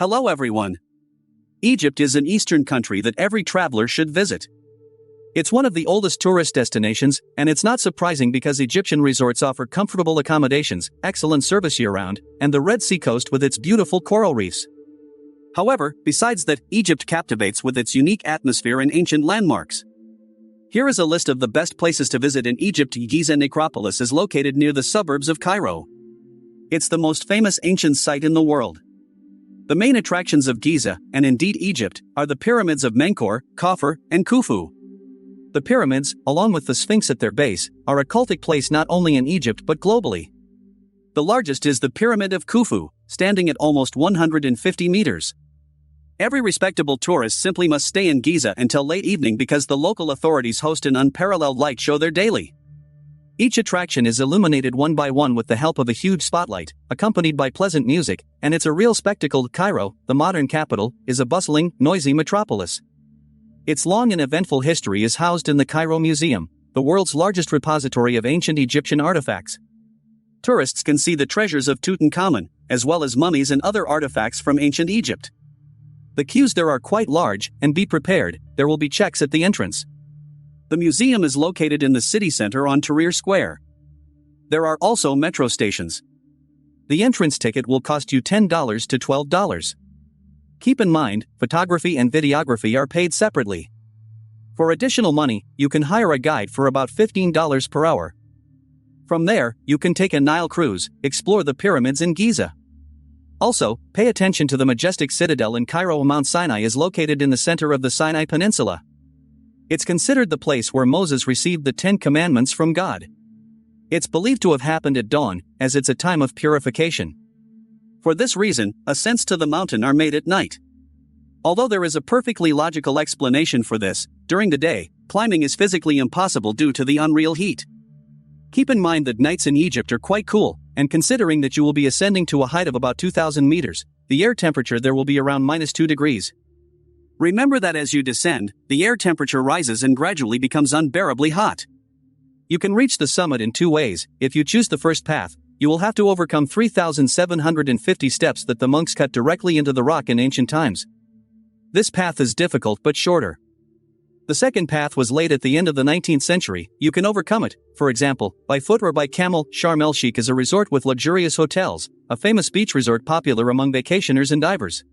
Hello everyone. Egypt is an Eastern country that every traveler should visit. It's one of the oldest tourist destinations, and it's not surprising because Egyptian resorts offer comfortable accommodations, excellent service year-round, and the Red Sea coast with its beautiful coral reefs. However, besides that, Egypt captivates with its unique atmosphere and ancient landmarks. Here is a list of the best places to visit in Egypt. Giza Necropolis is located near the suburbs of Cairo. It's the most famous ancient site in the world. The main attractions of Giza, and indeed Egypt, are the pyramids of Menkaure, Khafre, and Khufu. The pyramids, along with the Sphinx at their base, are a cultic place not only in Egypt but globally. The largest is the Pyramid of Khufu, standing at almost 150 meters. Every respectable tourist simply must stay in Giza until late evening because the local authorities host an unparalleled light show there daily. Each attraction is illuminated one by one with the help of a huge spotlight, accompanied by pleasant music, and it's a real spectacle. Cairo, the modern capital, is a bustling, noisy metropolis. Its long and eventful history is housed in the Cairo Museum, the world's largest repository of ancient Egyptian artifacts. Tourists can see the treasures of Tutankhamun, as well as mummies and other artifacts from ancient Egypt. The queues there are quite large, and be prepared, there will be checks at the entrance. The museum is located in the city center on Tahrir Square. There are also metro stations. The entrance ticket will cost you $10 to $12. Keep in mind, photography and videography are paid separately. For additional money, you can hire a guide for about $15 per hour. From there, you can take a Nile cruise, explore the pyramids in Giza. Also, pay attention to the majestic citadel in Cairo. Mount Sinai is located in the center of the Sinai Peninsula. It's considered the place where Moses received the 10 Commandments from God. It's believed to have happened at dawn, as it's a time of purification. For this reason, ascents to the mountain are made at night. Although there is a perfectly logical explanation for this, during the day, climbing is physically impossible due to the unreal heat. Keep in mind that nights in Egypt are quite cool, and considering that you will be ascending to a height of about 2,000 meters, the air temperature there will be around -2 degrees. Remember that as you descend, the air temperature rises and gradually becomes unbearably hot. You can reach the summit in two ways. If you choose the first path, you will have to overcome 3,750 steps that the monks cut directly into the rock in ancient times. This path is difficult but shorter. The second path was laid at the end of the 19th century. You can overcome it, for example, by foot or by camel. Sharm el-Sheikh is a resort with luxurious hotels, a famous beach resort popular among vacationers and divers.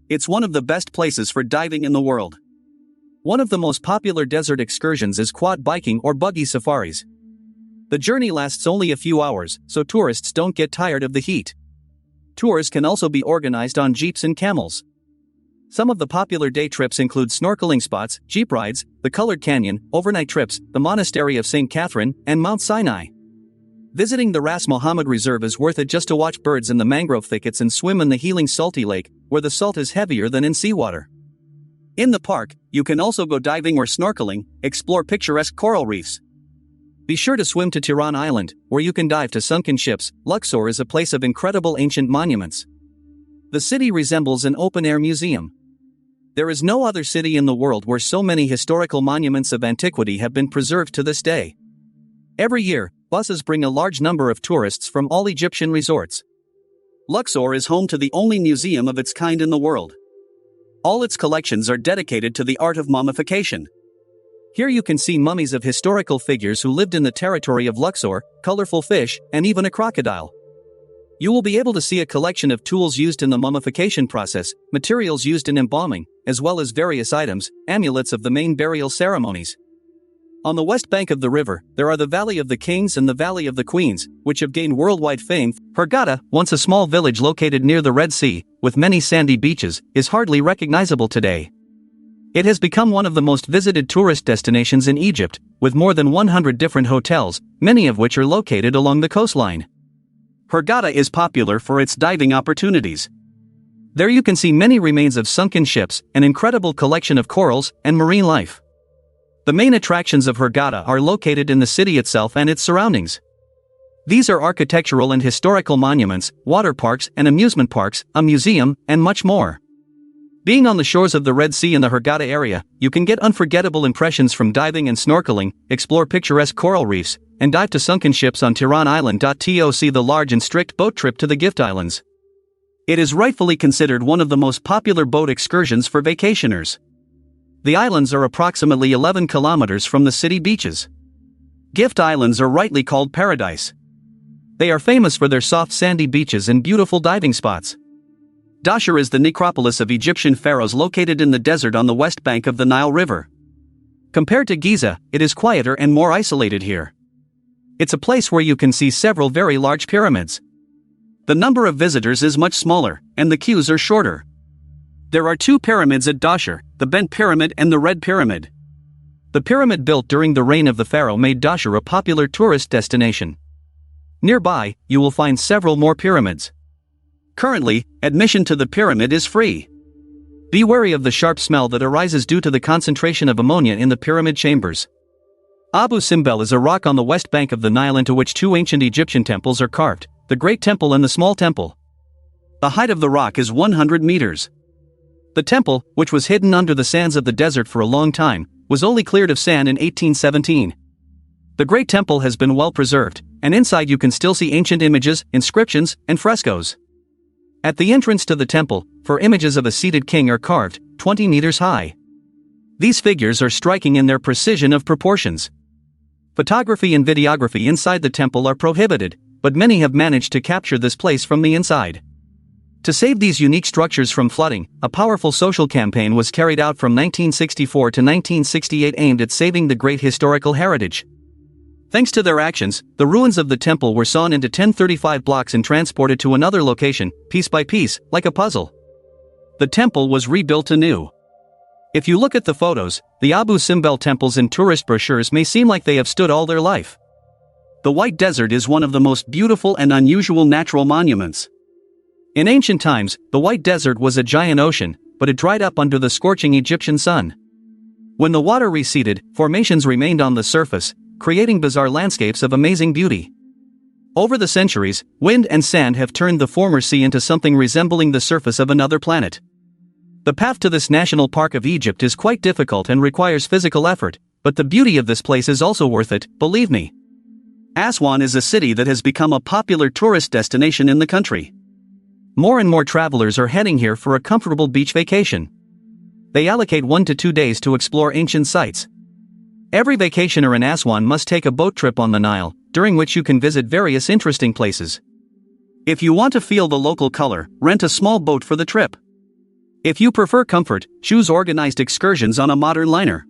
It's one of the best places for diving in the world. One of the most popular desert excursions is quad biking or buggy safaris. The journey lasts only a few hours, so tourists don't get tired of the heat. Tours can also be organized on jeeps and camels. Some of the popular day trips include snorkeling spots, jeep rides, the Colored Canyon, overnight trips, the Monastery of St. Catherine, and Mount Sinai. Visiting the Ras Mohammed Reserve is worth it just to watch birds in the mangrove thickets and swim in the healing salty lake, where the salt is heavier than in seawater. In the park, you can also go diving or snorkeling, explore picturesque coral reefs. Be sure to swim to Tiran Island, where you can dive to sunken ships. Luxor is a place of incredible ancient monuments. The city resembles an open-air museum. There is no other city in the world where so many historical monuments of antiquity have been preserved to this day. Every year, buses bring a large number of tourists from all Egyptian resorts. Luxor is home to the only museum of its kind in the world. All its collections are dedicated to the art of mummification. Here you can see mummies of historical figures who lived in the territory of Luxor, colorful fish, and even a crocodile. You will be able to see a collection of tools used in the mummification process, materials used in embalming, as well as various items, amulets of the main burial ceremonies. On the west bank of the river, there are the Valley of the Kings and the Valley of the Queens, which have gained worldwide fame. Hurghada, once a small village located near the Red Sea, with many sandy beaches, is hardly recognizable today. It has become one of the most visited tourist destinations in Egypt, with more than 100 different hotels, many of which are located along the coastline. Hurghada is popular for its diving opportunities. There you can see many remains of sunken ships, an incredible collection of corals, and marine life. The main attractions of Hurghada are located in the city itself and its surroundings. These are architectural and historical monuments, water parks and amusement parks, a museum, and much more. Being on the shores of the Red Sea in the Hurghada area, you can get unforgettable impressions from diving and snorkeling, explore picturesque coral reefs, and dive to sunken ships on Tiran Island. To see the large and strict boat trip to the Gift Islands. It is rightfully considered one of the most popular boat excursions for vacationers. The islands are approximately 11 kilometers from the city beaches. Gift Islands are rightly called paradise. They are famous for their soft sandy beaches and beautiful diving spots. Dahshur is the necropolis of Egyptian pharaohs located in the desert on the west bank of the Nile River. Compared to Giza, it is quieter and more isolated here. It's a place where you can see several very large pyramids. The number of visitors is much smaller, and the queues are shorter. There are two pyramids at Dahshur, the Bent Pyramid and the Red Pyramid. The pyramid built during the reign of the pharaoh made Dahshur a popular tourist destination. Nearby, you will find several more pyramids. Currently, admission to the pyramid is free. Be wary of the sharp smell that arises due to the concentration of ammonia in the pyramid chambers. Abu Simbel is a rock on the west bank of the Nile into which two ancient Egyptian temples are carved, the Great Temple and the Small Temple. The height of the rock is 100 meters. The temple, which was hidden under the sands of the desert for a long time, was only cleared of sand in 1817. The Great Temple has been well preserved, and inside you can still see ancient images, inscriptions, and frescoes. At the entrance to the temple, four images of a seated king are carved, 20 meters high. These figures are striking in their precision of proportions. Photography and videography inside the temple are prohibited, but many have managed to capture this place from the inside. To save these unique structures from flooding, a powerful social campaign was carried out from 1964 to 1968 aimed at saving the great historical heritage. Thanks to their actions, the ruins of the temple were sawn into 1035 blocks and transported to another location, piece by piece, like a puzzle. The temple was rebuilt anew. If you look at the photos, the Abu Simbel temples in tourist brochures may seem like they have stood all their life. The White Desert is one of the most beautiful and unusual natural monuments. In ancient times, the White Desert was a giant ocean, but it dried up under the scorching Egyptian sun. When the water receded, formations remained on the surface, creating bizarre landscapes of amazing beauty. Over the centuries, wind and sand have turned the former sea into something resembling the surface of another planet. The path to this national park of Egypt is quite difficult and requires physical effort, but the beauty of this place is also worth it, believe me. Aswan is a city that has become a popular tourist destination in the country. More and more travelers are heading here for a comfortable beach vacation. They allocate 1 to 2 days to explore ancient sites. Every vacationer in Aswan must take a boat trip on the Nile, during which you can visit various interesting places. If you want to feel the local color, rent a small boat for the trip. If you prefer comfort, choose organized excursions on a modern liner.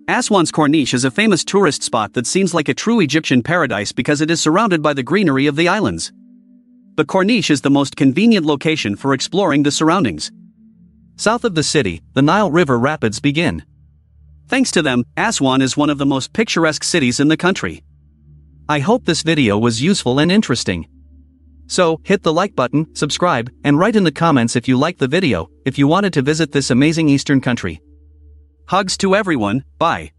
Aswan's Corniche is a famous tourist spot that seems like a true Egyptian paradise because it is surrounded by the greenery of the islands. The Corniche is the most convenient location for exploring the surroundings. South of the city, the Nile River rapids begin. Thanks to them, Aswan is one of the most picturesque cities in the country. I hope this video was useful and interesting. So, hit the like button, subscribe, and write in the comments if you liked the video, if you wanted to visit this amazing Eastern country. Hugs to everyone, bye.